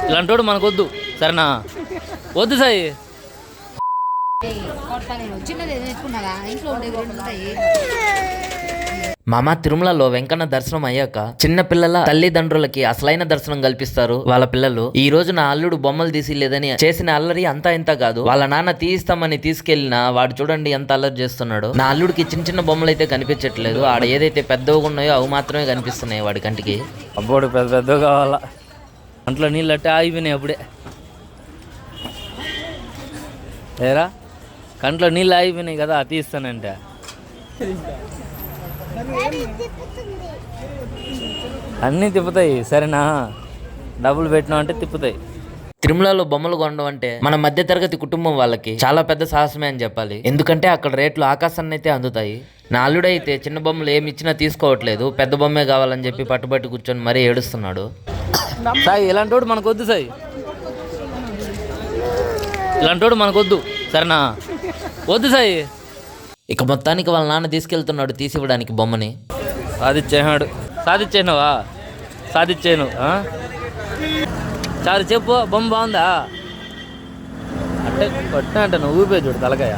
ఇలాంటోడు మనకొద్దు, సరేనా? వద్దు సాయి. మామ, తిరుమలలో వెంకన్న దర్శనం అయ్యాక చిన్న పిల్లల తల్లిదండ్రులకి అసలైన దర్శనం కల్పిస్తారు వాళ్ళ పిల్లలు. ఈ రోజు నా అల్లుడు బొమ్మలు తీసి లేదని చేసిన అల్లరి అంతా ఇంత కాదు. వాళ్ళ నాన్న తీస్తామని తీసుకెళ్లినా వాడు చూడండి ఎంత అల్లరి చేస్తున్నాడు. నా అల్లుడికి చిన్న చిన్న బొమ్మలు అయితే కనిపించట్లేదు. ఆడ ఏదైతే పెద్దగా ఉన్నాయో అవి మాత్రమే కనిపిస్తున్నాయి వాడి కంటికి. అబ్బోడు పెద్ద పెద్ద కావాలా. అంట్లో నీళ్ళు అట్టే ఆగిపోయినాయి అప్పుడే. ఏరా, కంట్లో నీళ్ళు ఆగిపోయినాయి కదా, తీస్తానంటే అన్నీ తిప్పుతాయి, సరేనా? డబ్బులు పెట్టినా అంటే తిప్పుతాయి. తిరుమలలో బొమ్మలు కొనడం అంటే మన మధ్య తరగతి కుటుంబం వాళ్ళకి చాలా పెద్ద సాహసమే అని చెప్పాలి. ఎందుకంటే అక్కడ రేట్లు ఆకాశాన్ని అయితే అందుతాయి. నా అల్లుడైతే చిన్న బొమ్మలు ఏమి ఇచ్చినా తీసుకోవట్లేదు, పెద్ద బొమ్మే కావాలని చెప్పి పట్టుబట్టి కూర్చొని మరీ ఏడుస్తున్నాడు. సాయి, ఇలాంటోడు మనకొద్దు సాయి. ఇలాంటోడు మనకొద్దు, సరేనా? వద్దు సాయి. ఇక మొత్తానికి వాళ్ళ నాన్న తీసుకెళ్తున్నాడు తీసివ్వడానికి బొమ్మని. సాధించేనాడు. సాధించేనావా? సాధించేను. చాలు చెప్పు, బొమ్మ బాగుందా? అంటే కొట్టినా అంటే నువ్వు ఊపే చూడు తలకాయ.